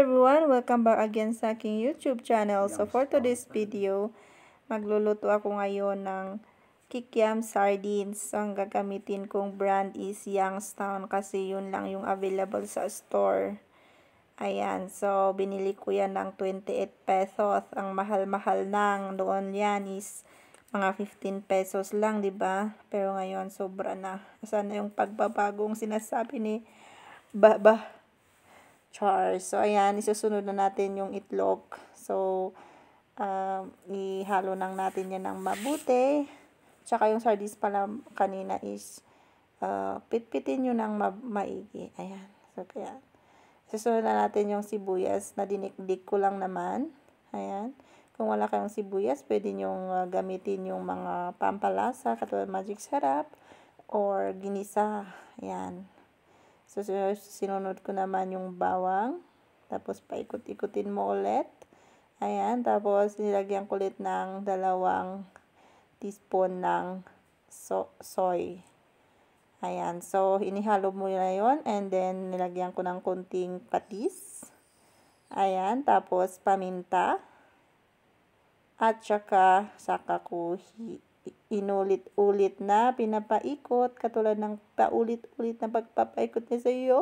everyone! Welcome back again sa aking YouTube channel. So for today's video, magluluto ako ngayon ng kikiam sardines. So ang gagamitin kong brand is Youngstown kasi yun lang yung available sa store. Ayan, so binili ko yan ng 28 pesos. Ang mahal-mahal nang doon yan is mga 15 pesos lang, di ba? Pero ngayon sobra na. Sana yung pagbabagong sinasabi ni Char. So, ayan, isusunod na natin yung itlog. So, ihalo lang natin yan ng mabuti. Tsaka yung sardines pala kanina is, pitpitin nyo ng maigi. Ayan. So, kaya, isusunod na natin yung sibuyas na dinikdik ko lang naman. Ayan. Kung wala kayong sibuyas, pwede nyo gamitin yung mga pampalasa, katulad magic sarap, or ginisa. Ayan. So, sinunod ko naman yung bawang. Tapos, paikot-ikutin mo ulit. Ayan. Tapos, nilagyan ko ulit ng 2 teaspoon ng soy. Ayan. So, inihalo mo na yun. And then, nilagyan ko ng kunting patis. Ayan. Tapos, paminta. At saka ko inulit-ulit na pinapaikot, katulad ng paulit-ulit na pagpapaikot niya sa iyo.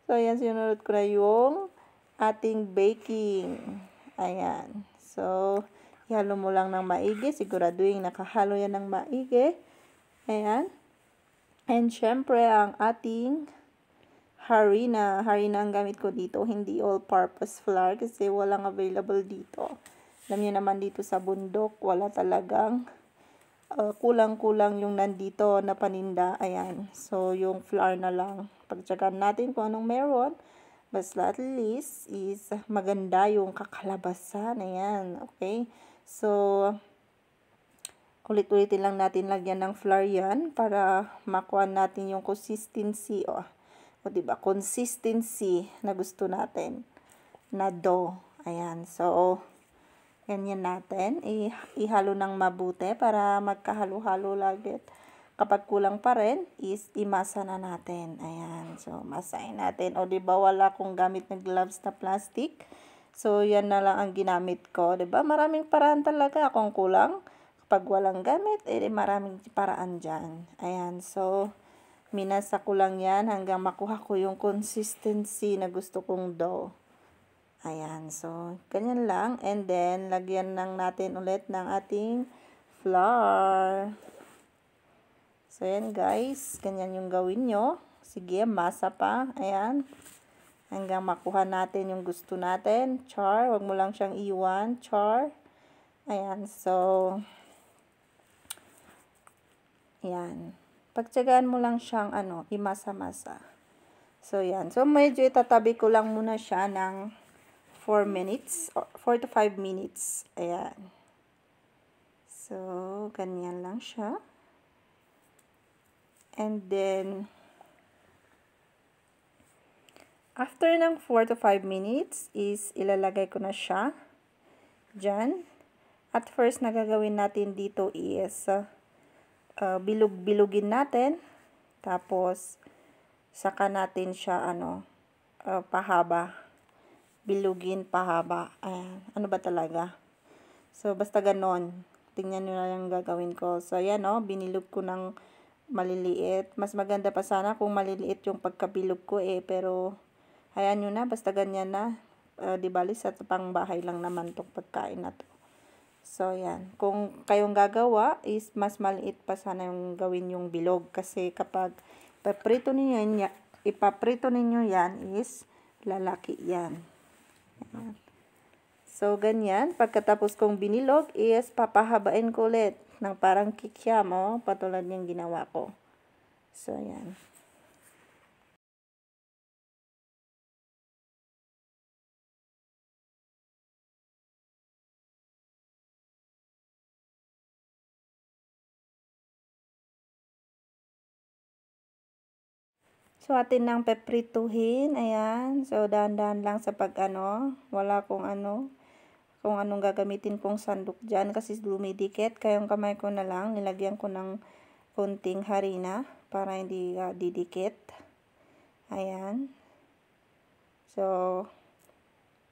So, ayan, sinunod ko na yung ating baking. Ayan. So, ihalo mo lang ng maigi. Siguraduhin nakahalo yan ng maigi. Ayan. And, syempre, ang ating harina. Harina ang gamit ko dito, hindi all-purpose flour kasi walang available dito. Alam niyo naman dito sa bundok, wala talagang kulang-kulang yung nandito na paninda. Ayan. So, yung flour na lang. Pagtsagaan natin kung anong meron. Basta at least is maganda yung kakalabasan. Ayan. Okay. So, ulit-ulitin lang natin lagyan ng flour yan para makuha natin yung consistency. O diba? Consistency na gusto natin na dough. Ayan. So, ganyan natin. Ihalo ng mabuti para magkahalo-halo lagi. Kapag kulang pa rin, is imasa na natin. Ayan. So, masahin natin. O, diba, wala akong gamit na gloves na plastic. So, yan na lang ang ginamit ko. Diba? Maraming paraan talaga kung kulang. Kapag walang gamit, maraming paraan dyan. Ayan. So, minasa ko lang yan hanggang makuha ko yung consistency na gusto kong dough. Ayan, so, ganyan lang. And then, lagyan lang natin ulit ng ating flour. So, ayan guys. Ganyan yung gawin nyo. Sige, masa pa. Ayan. Hanggang makuha natin yung gusto natin. Char. Huwag mo lang siyang iwan. Char. Ayan, so, ayan. Pagtsagaan mo lang siyang, imasa-masa. So, ayan. So, medyo itatabi ko lang muna siya ng 4 minutes, or 4 to 5 minutes. Ayan. So, ganyan lang siya. And then, after ng 4 to 5 minutes, is ilalagay ko na siya dyan. At first, na gagawin natin dito is, bilog-bilugin natin. Tapos, saka natin siya, pahaba. Bilugin, pahaba. Ayan. Ano ba talaga? So, basta ganon. Tingnan nyo na yung gagawin ko. So, ayan, binilog ko ng maliliit. Mas maganda pa sana kung maliliit yung pagkabilog ko pero, ayan nyo na. Basta ganyan na. Di bali, sa pangbahay lang naman itong pagkain na to. So, ayan. Kung kayong gagawa, is mas maliit pa sana yung gawin yung bilog. Kasi kapag ipaprito ninyo yan is lalaki yan. Ayan. So, ganyan. Pagkatapos kong binilog is papahabain ko ulit ng parang kikiam, patulad yung ginawa ko. So, ayan. So, atin nang peprituhin. Ayan. So, dahan-dahan lang sa wala kung anong gagamitin kong sandok dyan kasi lumidikit. Kaya yung kamay ko na lang, nilagyan ko ng kunting harina para hindi didikit. Ayan. So,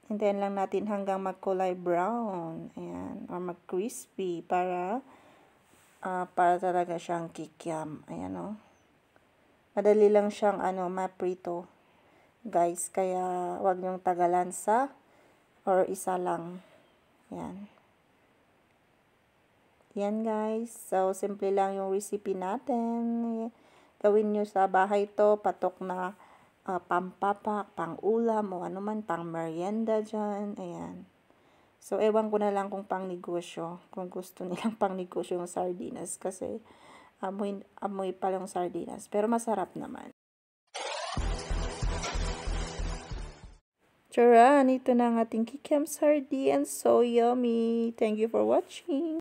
Hintayin lang natin hanggang magkulay brown. Ayan. Or mag-crispy para talaga siyang kikiam. Ayan o. Madali lang siyang maprito. Guys, kaya wag niyong tagalan or isa lang. Ayan. Yan guys. So, simple lang yung recipe natin. Gawin nyo sa bahay to. Patok na pampapak, pang-ulam, o ano man, pang-merienda dyan. Ayan. So, ewan ko na lang kung pang-negosyo. Kung gusto nilang pang-negosyo yung sardinas. Kasi, amoy pa lang sardinas. Pero masarap naman. Charan! Ito na ang ating kikiam sardines. So yummy! Thank you for watching!